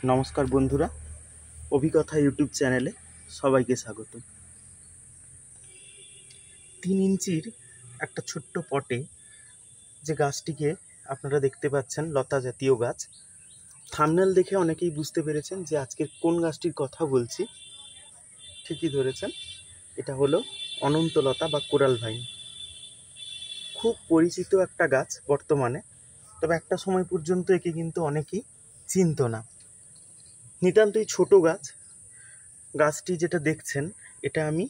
নমস্কার বন্ধুরা, অভিকথা ইউটিউব চ্যানেলে সবাইকে স্বাগত। 3 ইঞ্চির একটা ছোট্ট পটে যে গাছটিকে আপনারা দেখতে পাচ্ছেন, লতা জাতীয় গাছ। থাম্বনেল দেখে অনেকেই বুঝতে পেরেছেন যে আজকের কোন গাছটির কথা বলছি। ঠিকই ধরেছেন, এটা হলো অনন্তলতা বা কোরাল ভাইন। খুব পরিচিত একটা গাছ বর্তমানে, তবে একটা সময় পর্যন্ত একে কিন্তু অনেকেই চিনত না। নিতান্তই ছোট গাছ। গাছটি যেটা দেখছেন, এটা আমি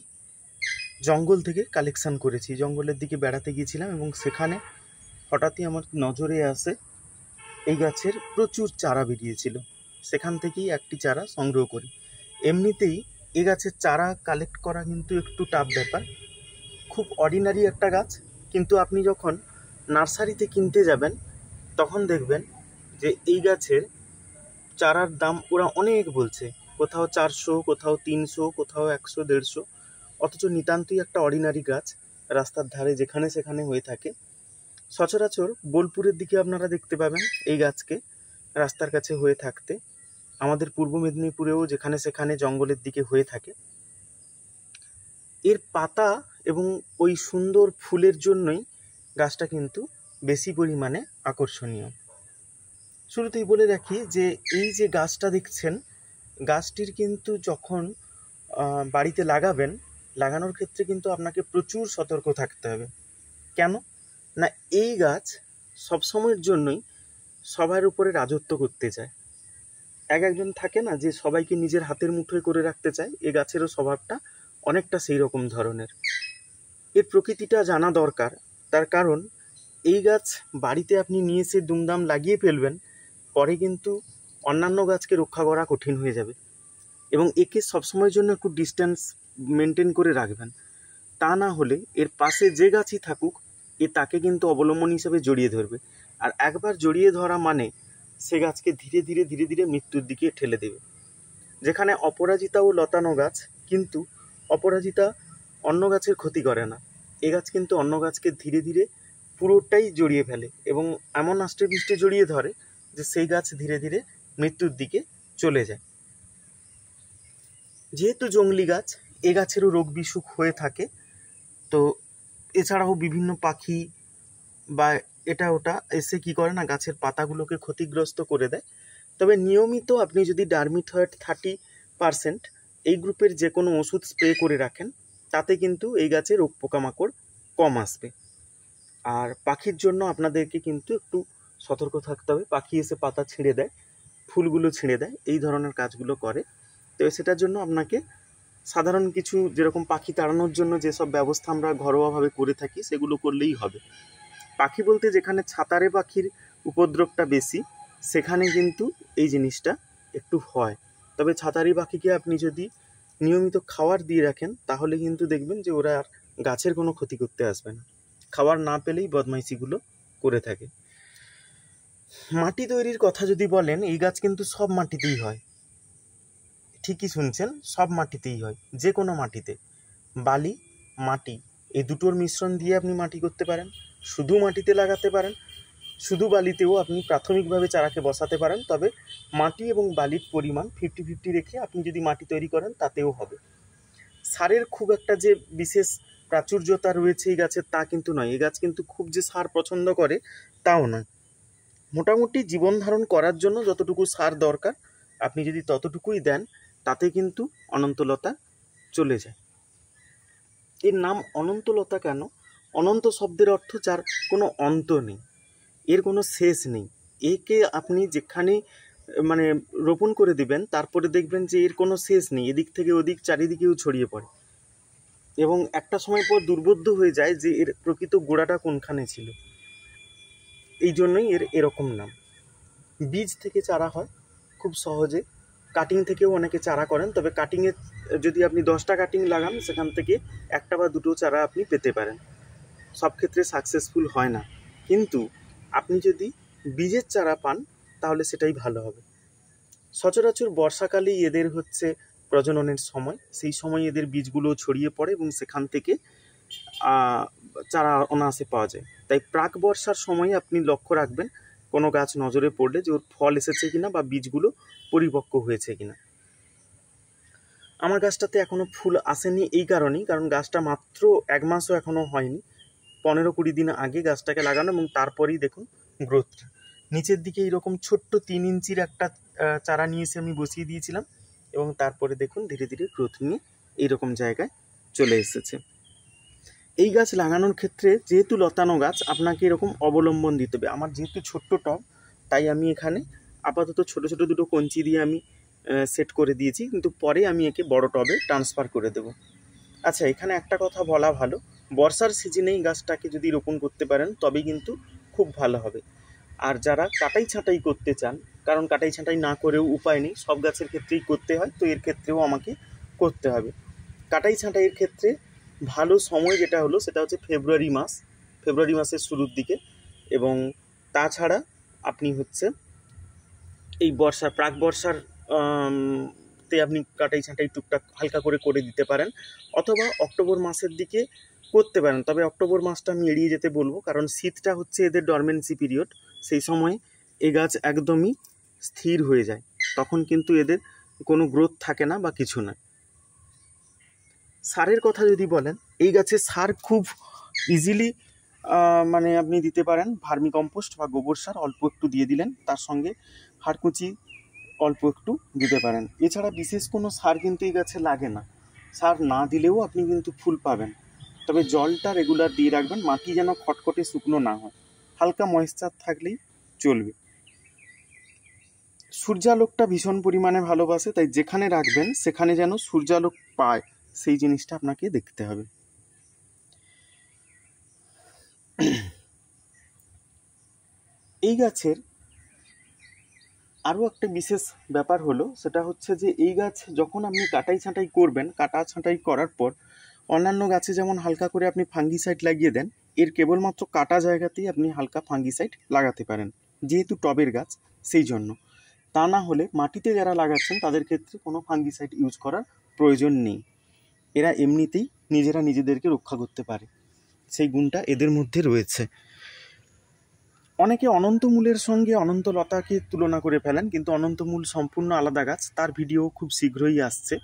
জঙ্গল থেকে কালেকশন করেছি। জঙ্গলের দিকে বেড়াতে গিয়েছিলাম এবং সেখানে হঠাৎই আমার নজরে আসে এই গাছের প্রচুর চারা বেরিয়েছিল। সেখান থেকেই একটি চারা সংগ্রহ করি। এমনিতেই এই গাছের চারা কালেক্ট করা কিন্তু একটু টাফ ব্যাপার। খুব অর্ডিনারি একটা গাছ, কিন্তু আপনি যখন নার্সারিতে কিনতে যাবেন তখন দেখবেন যে এই গাছের চারার দাম ওরা অনেক বলছে। কোথাও 400, কোথাও 300, কোথাও 100, 150। অথচ নিতান্তই একটা অর্ডিনারি গাছ, রাস্তার ধারে যেখানে সেখানে হয়ে থাকে। সচরাচর বোলপুরের দিকে আপনারা দেখতে পাবেন এই গাছকে রাস্তার কাছে হয়ে থাকতে। আমাদের পূর্ব মেদিনীপুরেও যেখানে সেখানে জঙ্গলের দিকে হয়ে থাকে। এর পাতা এবং ওই সুন্দর ফুলের জন্যই গাছটা কিন্তু বেশি পরিমাণে আকর্ষণীয়। শুরুতেই বলে রাখি যে এই যে গাছটা দেখছেন, গাছটির কিন্তু যখন বাড়িতে লাগানোর ক্ষেত্রে কিন্তু আপনাকে প্রচুর সতর্ক থাকতে হবে। কেন না, এই গাছ সবসময়ের জন্যই সবার উপরে রাজত্ব করতে চায়। একজন থাকে না যে সবাইকে নিজের হাতের মুঠোয় করে রাখতে চায়, এই গাছেরও স্বভাবটা অনেকটা সেই রকম ধরনের। এর প্রকৃতিটা জানা দরকার, তার কারণ এই গাছ বাড়িতে আপনি নিয়ে এসে দুমদাম লাগিয়ে ফেলবেন, পরে কিন্তু অন্যান্য গাছকে রক্ষা করা কঠিন হয়ে যাবে। এবং একে সবসময়ের জন্য একটু ডিস্টেন্স মেনটেন করে রাখবেন। তা না হলে এর পাশে যে গাছই থাকুক, এ তাকে কিন্তু অবলম্বন হিসেবে জড়িয়ে ধরবে। আর একবার জড়িয়ে ধরা মানে সে গাছকে ধীরে ধীরে ধীরে ধীরে মৃত্যুর দিকে ঠেলে দেবে। যেখানে অপরাজিতা ও লতানো গাছ, কিন্তু অপরাজিতা অন্য গাছের ক্ষতি করে না, এ গাছ কিন্তু অন্য গাছকে ধীরে ধীরে পুরোটাই জড়িয়ে ফেলে এবং এমন আষ্টে পৃষ্ঠে জড়িয়ে ধরে যে সেই গাছ ধীরে ধীরে মৃত্যুর দিকে চলে যায়। যেহেতু জংলি গাছ, এ গাছেরও রোগ বিসুখ হয়ে থাকে। তো এছাড়াও বিভিন্ন পাখি বা এটা ওটা এসে কি করে না, গাছের পাতাগুলোকে ক্ষতিগ্রস্ত করে দেয়। তবে নিয়মিত আপনি যদি ডার্মিথয়েড 30% এই গ্রুপের যে কোনো ওষুধ স্প্রে করে রাখেন, তাতে কিন্তু এই গাছে রোগ পোকামাকড় কম আসবে। আর পাখির জন্য আপনাদেরকে কিন্তু একটু সতর্ক থাকতে হবে। পাখি এসে পাতা ছিঁড়ে দেয়, ফুলগুলো ছিঁড়ে দেয়, এই ধরনের কাজগুলো করে। তো সেটার জন্য আপনাকে সাধারণ কিছু, যেরকম পাখি তাড়ানোর জন্য যেসব ব্যবস্থা আমরা ঘরোয়াভাবে করে থাকি, সেগুলো করলেই হবে। পাখি বলতে যেখানে ছাতারে পাখির উপদ্রবটা বেশি, সেখানে কিন্তু এই জিনিসটা একটু হয়। তবে ছাতারি পাখিকে আপনি যদি নিয়মিত খাবার দিয়ে রাখেন, তাহলে কিন্তু দেখবেন যে ওরা আর গাছের কোনো ক্ষতি করতে আসবে না। খাবার না পেলেই বদমাইশিগুলো করে থাকে। মাটি তৈরির কথা যদি বলেন, এই গাছ কিন্তু সব মাটিতেই হয়। ঠিকই শুনছেন, সব মাটিতেই হয়। যে কোনো মাটিতে, বালি, মাটি, এই দুটোর মিশ্রণ দিয়ে আপনি মাটি করতে পারেন। শুধু মাটিতে লাগাতে পারেন, শুধু বালিতেও আপনি প্রাথমিকভাবে চারাকে বসাতে পারেন। তবে মাটি এবং বালির পরিমাণ 50-50 রেখে আপনি যদি মাটি তৈরি করেন, তাতেও হবে। সারের খুব একটা যে বিশেষ প্রাচুর্যতা রয়েছে এই গাছের, তা কিন্তু নয়। এই গাছ কিন্তু খুব যে সার পছন্দ করে তাও নয়। মোটামুটি জীবন ধারণ করার জন্য যতটুকু সার দরকার আপনি যদি ততটুকুই দেন, তাতে কিন্তু অনন্তলতা চলে যায়। এর নাম অনন্তলতা কেন? অনন্ত শব্দের অর্থ যার কোনো অন্ত নেই, এর কোনো শেষ নেই। একে আপনি যেখানে মানে রোপণ করে দিবেন, তারপরে দেখবেন যে এর কোনো শেষ নেই, এদিক থেকে ওদিক চারিদিকেও ছড়িয়ে পড়ে এবং একটা সময় পর দুর্বোধ্য হয়ে যায় যে এর প্রকৃত গোড়াটা কোনখানে ছিল। এই জন্যই এর এরকম নাম। বীজ থেকে চারা হয় খুব সহজে। কাটিং থেকেও অনেকে চারা করেন, তবে কাটিংয়ে যদি আপনি 10টা কাটিং লাগান, সেখান থেকে একটা বা দুটো চারা আপনি পেতে পারেন। সব ক্ষেত্রে সাকসেসফুল হয় না, কিন্তু আপনি যদি বীজের চারা পান তাহলে সেটাই ভালো হবে। সচরাচর বর্ষাকালেই এদের হচ্ছে প্রজননের সময়। সেই সময় এদের বীজগুলো ছড়িয়ে পড়ে এবং সেখান থেকে চারা অনায়াসে পাওয়া যায়। তাই প্রাক বর্ষার সময় আপনি লক্ষ্য রাখবেন কোনো গাছ নজরে পড়লে যে ওর ফল এসেছে কিনা বা বীজগুলো পরিপক্ক হয়েছে কিনা। আমার গাছটাতে এখনও ফুল আসেনি এই কারণেই, কারণ গাছটা মাত্র 1 মাসও এখনও হয়নি, 15-20 দিন আগে গাছটাকে লাগানো, এবং তারপরেই দেখুন গ্রোথটা। নিচের দিকে এইরকম ছোট্ট 3 ইঞ্চির একটা চারা নিয়ে এসে আমি বসিয়ে দিয়েছিলাম, এবং তারপরে দেখুন ধীরে ধীরে গ্রোথ নিয়ে এইরকম জায়গায় চলে এসেছে। এই গাছ লাগানোর ক্ষেত্রে যেহেতু লতানো গাছ, আপনাকে এরকম অবলম্বন দিতে হবে। আমার যেহেতু ছোট্ট টব, তাই আমি এখানে আপাতত ছোট ছোট দুটো কঞ্চি দিয়ে আমি সেট করে দিয়েছি, কিন্তু পরে আমি একে বড় টবে ট্রান্সফার করে দেব। আচ্ছা, এখানে একটা কথা বলা ভালো, বর্ষার সিজনেই গাছটাকে যদি রোপণ করতে পারেন তবেই কিন্তু খুব ভালো হবে। আর যারা কাটাই ছাঁটাই করতে চান, কারণ কাটাই ছাঁটাই না করেও উপায় নেই, সব গাছের ক্ষেত্রেই করতে হয়, তো এর ক্ষেত্রেও আমাকে করতে হবে। কাটাই ছাঁটাইয়ের ক্ষেত্রে ভালো সময় যেটা হলো সেটা হচ্ছে ফেব্রুয়ারি মাসের শুরুর দিকে, এবং তাছাড়া আপনি হচ্ছে এই প্রাক বর্ষার তে আপনি কাটাই ছাঁটাই টুকটাক হালকা করে দিতে পারেন, অথবা অক্টোবর মাসের দিকে করতে পারেন। তবে অক্টোবর মাসটা আমি এড়িয়ে যেতে বলবো, কারণ শীতটা হচ্ছে এদের ডরমেন্সি পিরিয়ড, সেই সময় এই গাছ একদমই স্থির হয়ে যায়, তখন কিন্তু এদের কোনো গ্রোথ থাকে না বা কিছু না। সারের কথা যদি বলেন, এই গাছে সার খুব ইজিলি মানে আপনি দিতে পারেন ভার্মি কম্পোস্ট বা গোবর সার অল্প একটু দিয়ে দিলেন, তার সঙ্গে হাড়কুচি অল্প একটু দিতে পারেন। এছাড়া বিশেষ কোনো সার কিন্তু এই গাছে লাগে না, সার না দিলেও আপনি কিন্তু ফুল পাবেন। তবে জলটা রেগুলার দিয়ে রাখবেন, মাটি যেন খটখটে শুকনো না হয়, হালকা ময়েশ্চার থাকলেই চলবে। সূর্যালোকটা ভীষণ পরিমাণে ভালোবাসে, তাই যেখানে রাখবেন সেখানে যেন সূর্যালোক পায়, সেই জিনিসটা আপনাকে দেখতে হবে। এই গাছের আরও একটা বিশেষ ব্যাপার হলো, সেটা হচ্ছে যে এই গাছ যখন আপনি কাটা ছাঁটাই করার পর অন্যান্য গাছে যেমন হালকা করে আপনি ফাঙ্গিসাইড লাগিয়ে দেন, এর কেবলমাত্র কাটা জায়গাতেই আপনি হালকা ফাঙ্গিসাইড লাগাতে পারেন, যেহেতু টবের গাছ সেই জন্য। তা না হলে মাটিতে যারা লাগাচ্ছেন তাদের ক্ষেত্রে কোনো ফাঙ্গিসাইড ইউজ করার প্রয়োজন নেই, এরা এমনিতেই নিজেদেরকে রক্ষা করতে পারে, সেই গুণটা এদের মধ্যে রয়েছে। অনেকে অনন্তমূলের সঙ্গে অনন্তলতাকে তুলনা করে ফেলেন, কিন্তু অনন্তমূল সম্পূর্ণ আলাদা গাছ, তার ভিডিও খুব শীঘ্রই আসছে,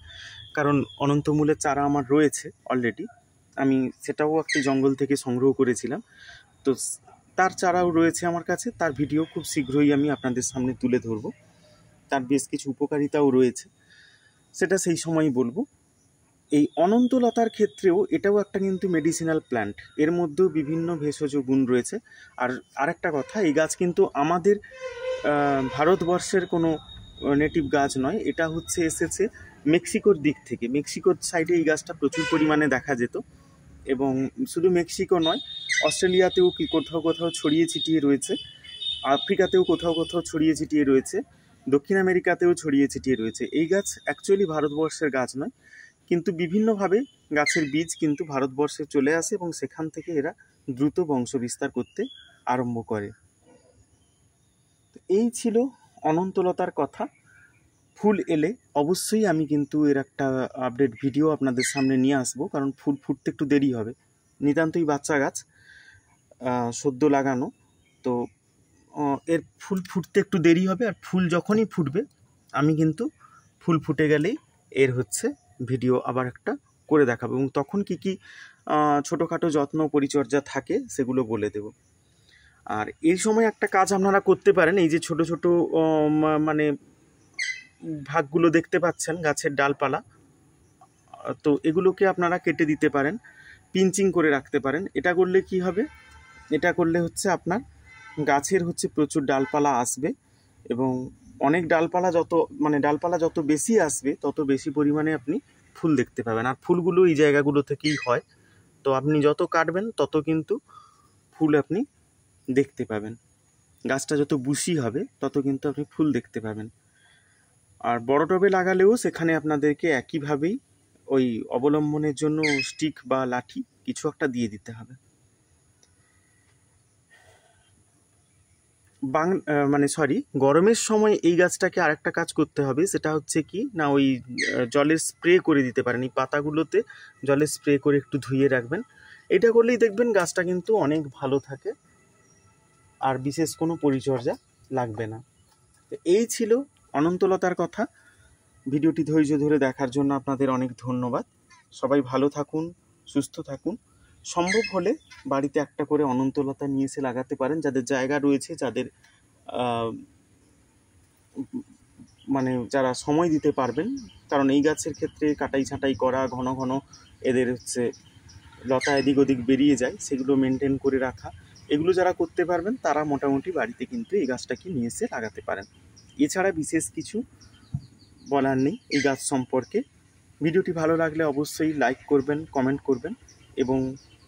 কারণ অনন্তমূলের চারা আমার রয়েছে অলরেডি, আমি সেটাও একটি জঙ্গল থেকে সংগ্রহ করেছিলাম, তো তার চারাও রয়েছে আমার কাছে, তার ভিডিও খুব শীঘ্রই আমি আপনাদের সামনে তুলে ধরব, তার বেশ কিছু উপকারিতাও রয়েছে, সেটা সেই সময়ই বলবো। এই অনন্তলতার ক্ষেত্রেও এটাও একটা কিন্তু মেডিসিনাল প্ল্যান্ট, এর মধ্যেও বিভিন্ন ভেষজ গুণ রয়েছে। আর আরেকটা কথা, এই গাছ কিন্তু আমাদের ভারতবর্ষের কোনো নেটিভ গাছ নয়, এটা হচ্ছে এসেছে মেক্সিকোর দিক থেকে, মেক্সিকোর সাইডে এই গাছটা প্রচুর পরিমাণে দেখা যেত, এবং শুধু মেক্সিকো নয়, অস্ট্রেলিয়াতেও কি কোথাও ছড়িয়ে ছিটিয়ে রয়েছে, আফ্রিকাতেও কোথাও ছড়িয়ে ছিটিয়ে রয়েছে, দক্ষিণ আমেরিকাতেও ছড়িয়ে ছিটিয়ে রয়েছে। এই গাছ অ্যাকচুয়ালি ভারতবর্ষের গাছ নয়, কিন্তু বিভিন্নভাবে গাছের বীজ কিন্তু ভারতবর্ষে চলে আসে, এবং সেখান থেকে এরা দ্রুত বংশ বিস্তার করতে আরম্ভ করে। এই ছিল অনন্তলতার কথা। ফুল এলে অবশ্যই আমি কিন্তু এর একটা আপডেট ভিডিও আপনাদের সামনে নিয়ে আসবো, কারণ ফুল ফুটতে একটু দেরি হবে, নিতান্তই বাচ্চা গাছ, সদ্য লাগানো, তো এর ফুল ফুটতে একটু দেরি হবে, আর ফুল যখনই ফুটবে আমি কিন্তু ফুল ফুটে গেলেই এর হচ্ছে ভিডিও আবার একটা করে দেখাবো, এবং তখন কি কি ছোটোখাটো যত্ন পরিচর্যা থাকে সেগুলো বলে দেব। আর এই সময় একটা কাজ আপনারা করতে পারেন, এই যে ছোট ছোট মানে ভাগগুলো দেখতে পাচ্ছেন গাছের ডালপালা, তো এগুলোকে আপনারা কেটে দিতে পারেন, পিঞ্চিং করে রাখতে পারেন। এটা করলে কি হবে, এটা করলে হচ্ছে আপনার গাছের হচ্ছে প্রচুর ডালপালা আসবে, এবং অনেক ডালপালা যত বেশি আসবে তত বেশি পরিমাণে আপনি ফুল দেখতে পাবেন, আর ফুলগুলো এই জায়গাগুলো থেকেই হয়, তো আপনি যত কাটবেন তত কিন্তু ফুল আপনি দেখতে পাবেন, গাছটা যত বুশি হবে তত কিন্তু আপনি ফুল দেখতে পাবেন। আর বড় টবে লাগালেও সেখানে আপনাদেরকে একইভাবেই ওই অবলম্বনের জন্য স্টিক বা লাঠি কিছু একটা দিয়ে দিতে হবে। গরমের সময় এই গাছটাকে আরেকটা কাজ করতে হবে, সেটা হচ্ছে কি না, ওই জলের স্প্রে করে দিতে পারেন, এই পাতাগুলোতে জলের স্প্রে করে একটু ধুয়ে রাখবেন, এটা করলেই দেখবেন গাছটা কিন্তু অনেক ভালো থাকে। আর বিশেষ কোনো পরিচর্যা লাগবে না। তো এই ছিল অনন্তলতার কথা। ভিডিওটি ধৈর্য ধরে দেখার জন্য আপনাদের অনেক ধন্যবাদ। সবাই ভালো থাকুন, সুস্থ থাকুন। সম্ভব হলে বাড়িতে একটা করে অনন্তলতা নিয়ে এসে লাগাতে পারেন, যাদের জায়গা রয়েছে, যাদের মানে যারা সময় দিতে পারবেন। কারণ এই গাছের ক্ষেত্রে কাটাই ছাঁটাই করা, ঘন ঘন এদের লতা এদিক ওদিক বেরিয়ে যায়, সেগুলো মেনটেন করে রাখা, এগুলো যারা করতে পারবেন তারা মোটামুটি বাড়িতে কিন্তু এই গাছটাকে নিয়ে এসে লাগাতে পারেন। এছাড়া বিশেষ কিছু বলার নেই এই গাছ সম্পর্কে। ভিডিওটি ভালো লাগলে অবশ্যই লাইক করবেন, কমেন্ট করবেন এবং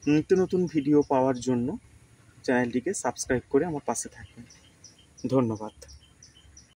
নিত্য নতুন ভিডিও পাওয়ার জন্য চ্যানেলটিকে সাবস্ক্রাইব করে আমার পাশে থাকবেন। ধন্যবাদ।